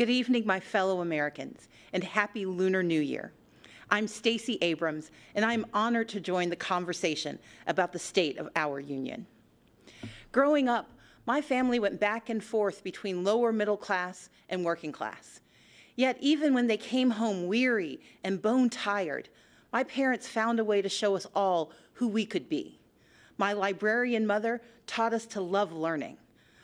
Good evening, my fellow Americans, and happy Lunar New Year. I'm Stacey Abrams, and I'm honored to join the conversation about the state of our union. Growing up, my family went back and forth between lower middle class and working class. Yet even when they came home weary and bone-tired, my parents found a way to show us all who we could be. My librarian mother taught us to love learning.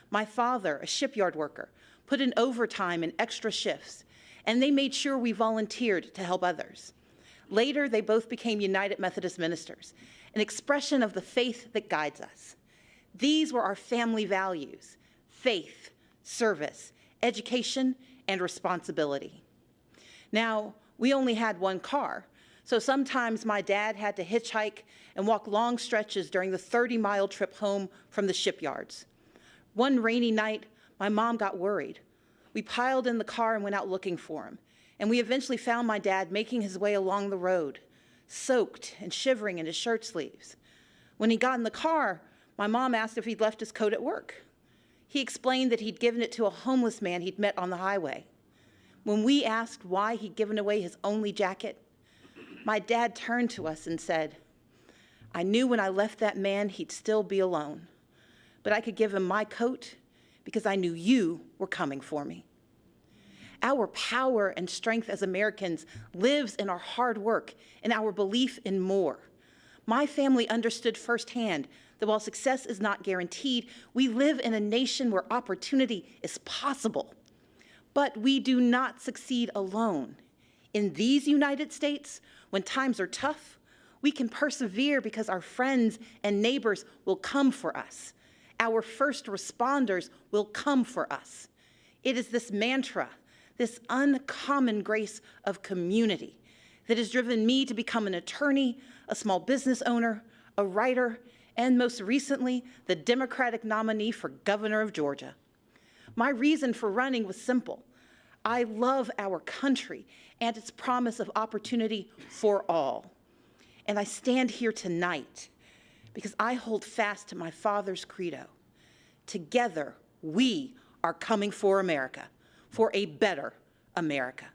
My father, a shipyard worker, put in overtime and extra shifts, and they made sure we volunteered to help others. Later, they both became United Methodist ministers, an expression of the faith that guides us. These were our family values: faith, service, education, and responsibility. Now, we only had one car, so sometimes my dad had to hitchhike and walk long stretches during the 30-mile trip home from the shipyards. One rainy night, my mom got worried. We piled in the car and went out looking for him, and we eventually found my dad making his way along the road, soaked and shivering in his shirt sleeves. When he got in the car, my mom asked if he'd left his coat at work. He explained that he'd given it to a homeless man he'd met on the highway. When we asked why he'd given away his only jacket, my dad turned to us and said, "I knew when I left that man he'd still be alone, but I could give him my coat because I knew you were coming for me." Our power and strength as Americans lives in our hard work and our belief in more. My family understood firsthand that while success is not guaranteed, we live in a nation where opportunity is possible. But we do not succeed alone. In these United States, when times are tough, we can persevere because our friends and neighbors will come for us. Our first responders will come for us. It is this mantra, this uncommon grace of community, that has driven me to become an attorney, a small business owner, a writer, and most recently, the Democratic nominee for governor of Georgia. My reason for running was simple. I love our country and its promise of opportunity for all. And I stand here tonight because I hold fast to my father's credo. Together, we are coming for America, for a better America.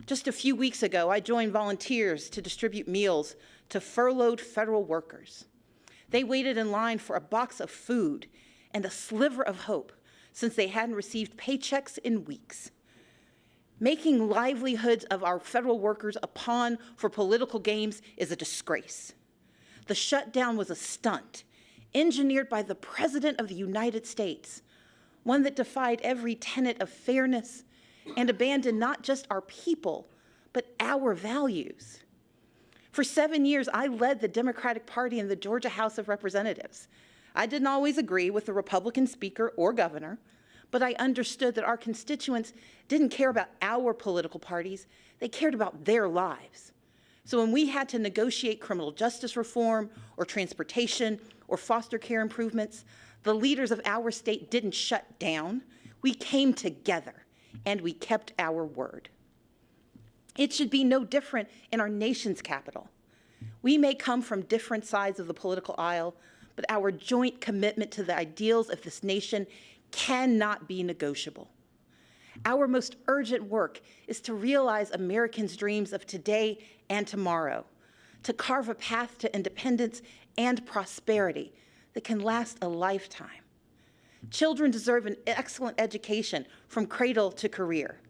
Just a few weeks ago, I joined volunteers to distribute meals to furloughed federal workers. They waited in line for a box of food and a sliver of hope since they hadn't received paychecks in weeks. Making livelihoods of our federal workers a pawn for political games is a disgrace. The shutdown was a stunt, engineered by the President of the United States, one that defied every tenet of fairness and abandoned not just our people, but our values. For 7 years, I led the Democratic Party in the Georgia House of Representatives. I didn't always agree with the Republican speaker or governor, but I understood that our constituents didn't care about our political parties, they cared about their lives. So when we had to negotiate criminal justice reform or transportation or foster care improvements, the leaders of our state didn't shut down. We came together and we kept our word. It should be no different in our nation's capital. We may come from different sides of the political aisle, but our joint commitment to the ideals of this nation cannot be negotiable. Our most urgent work is to realize Americans' dreams of today and tomorrow, to carve a path to independence and prosperity that can last a lifetime. Children deserve an excellent education from cradle to career.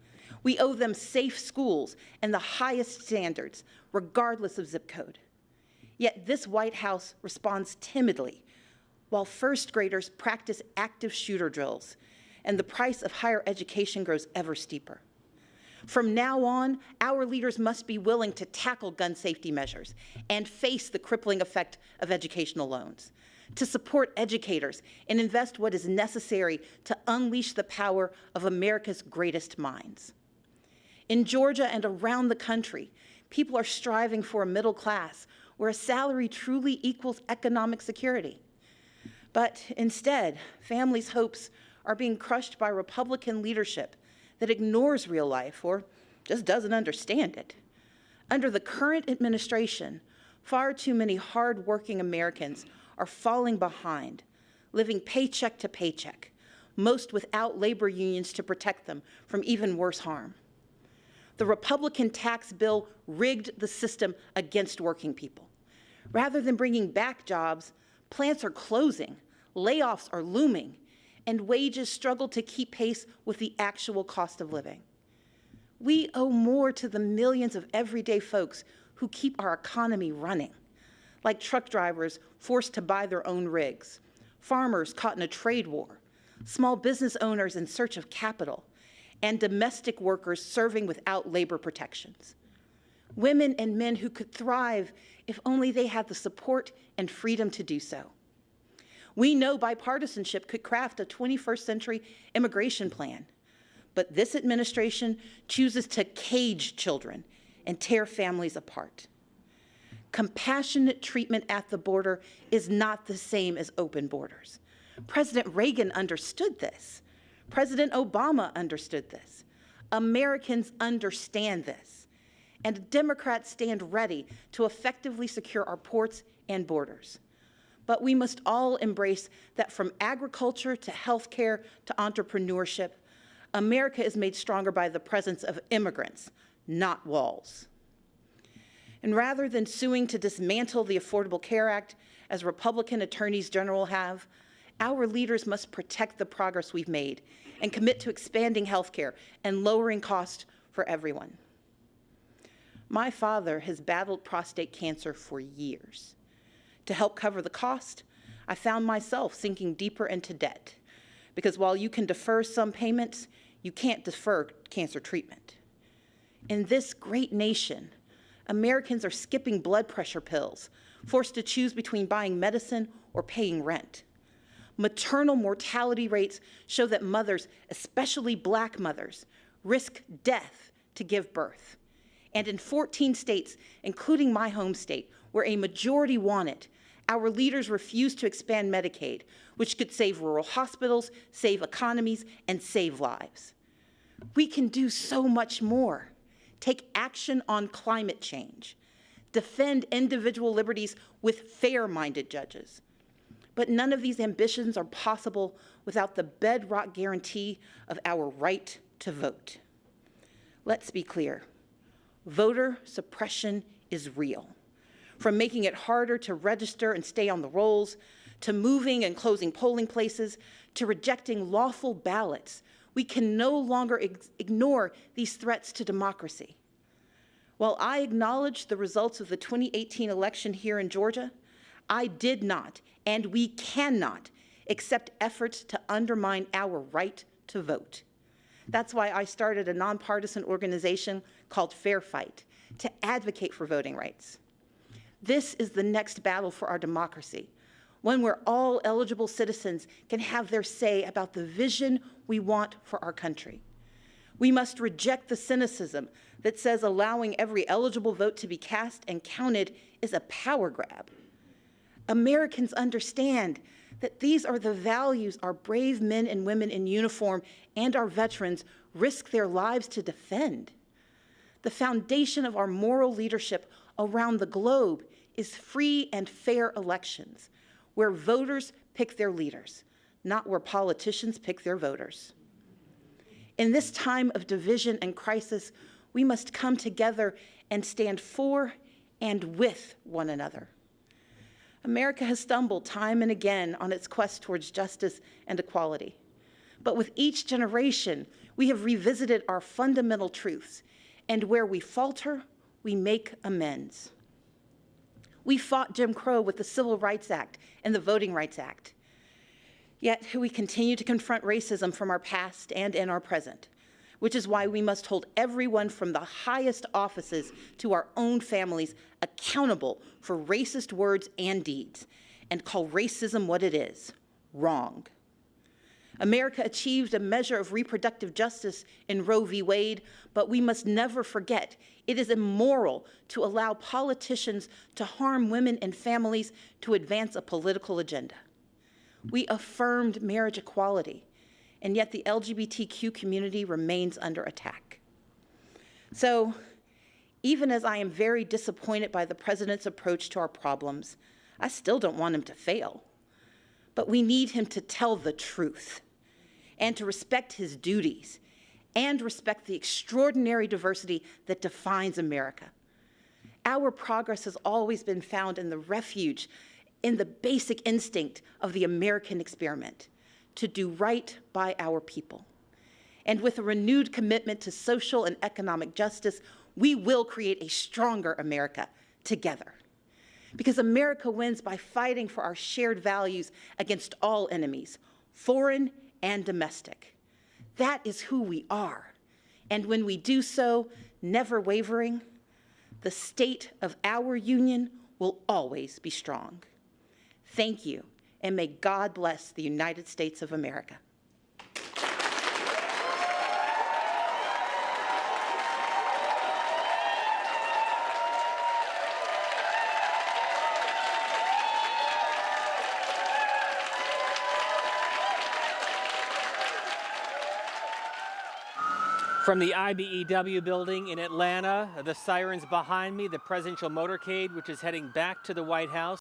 We owe them safe schools and the highest standards, regardless of zip code. Yet this White House responds timidly, while first graders practice active shooter drills, and the price of higher education grows ever steeper. From now on, our leaders must be willing to tackle gun safety measures and face the crippling effect of educational loans, to support educators and invest what is necessary to unleash the power of America's greatest minds. In Georgia and around the country, people are striving for a middle class where a salary truly equals economic security. But instead, families' hopes are being crushed by Republican leadership that ignores real life or just doesn't understand it. Under the current administration, far too many hard-working Americans are falling behind, living paycheck to paycheck, most without labor unions to protect them from even worse harm. The Republican tax bill rigged the system against working people. Rather than bringing back jobs, plants are closing, layoffs are looming, and wages struggle to keep pace with the actual cost of living. We owe more to the millions of everyday folks who keep our economy running, like truck drivers forced to buy their own rigs, farmers caught in a trade war, small business owners in search of capital, and domestic workers serving without labor protections. Women and men who could thrive if only they had the support and freedom to do so. We know bipartisanship could craft a 21st century immigration plan, but this administration chooses to cage children and tear families apart. Compassionate treatment at the border is not the same as open borders. President Reagan understood this. President Obama understood this. Americans understand this. And Democrats stand ready to effectively secure our ports and borders. But we must all embrace that from agriculture to healthcare to entrepreneurship, America is made stronger by the presence of immigrants, not walls. And rather than suing to dismantle the Affordable Care Act, as Republican attorneys general have, our leaders must protect the progress we've made and commit to expanding healthcare and lowering costs for everyone. My father has battled prostate cancer for years. To help cover the cost, I found myself sinking deeper into debt, because while you can defer some payments, you can't defer cancer treatment. In this great nation, Americans are skipping blood pressure pills, forced to choose between buying medicine or paying rent. Maternal mortality rates show that mothers, especially Black mothers, risk death to give birth. And in 14 states, including my home state, where a majority want it, our leaders refuse to expand Medicaid, which could save rural hospitals, save economies, and save lives. We can do so much more. Take action on climate change. Defend individual liberties with fair-minded judges. But none of these ambitions are possible without the bedrock guarantee of our right to vote. Let's be clear. Voter suppression is real. From making it harder to register and stay on the rolls, to moving and closing polling places, to rejecting lawful ballots, we can no longer ignore these threats to democracy. While I acknowledge the results of the 2018 election here in Georgia, I did not, and we cannot, accept efforts to undermine our right to vote. That's why I started a nonpartisan organization called Fair Fight to advocate for voting rights. This is the next battle for our democracy, one where all eligible citizens can have their say about the vision we want for our country. We must reject the cynicism that says allowing every eligible vote to be cast and counted is a power grab. Americans understand that these are the values our brave men and women in uniform and our veterans risk their lives to defend. The foundation of our moral leadership around the globe is free and fair elections, where voters pick their leaders, not where politicians pick their voters. In this time of division and crisis, we must come together and stand for and with one another. America has stumbled time and again on its quest towards justice and equality. But with each generation, we have revisited our fundamental truths, and where we falter, we make amends. We fought Jim Crow with the Civil Rights Act and the Voting Rights Act. Yet we continue to confront racism from our past and in our present, which is why we must hold everyone from the highest offices to our own families accountable for racist words and deeds, and call racism what it is, wrong. America achieved a measure of reproductive justice in Roe v. Wade, but we must never forget it is immoral to allow politicians to harm women and families to advance a political agenda. We affirmed marriage equality, and yet the LGBTQ community remains under attack. So, even as I am very disappointed by the president's approach to our problems, I still don't want him to fail. But we need him to tell the truth. and to respect his duties and respect the extraordinary diversity that defines America. Our progress has always been found in the refuge, in the basic instinct of the American experiment, to do right by our people. And with a renewed commitment to social and economic justice, we will create a stronger America together. Because America wins by fighting for our shared values against all enemies, foreign and domestic. That is who we are. And when we do so, never wavering, the state of our union will always be strong. Thank you, and may God bless the United States of America. From the IBEW building in Atlanta, the sirens behind me, the presidential motorcade, which is heading back to the White House.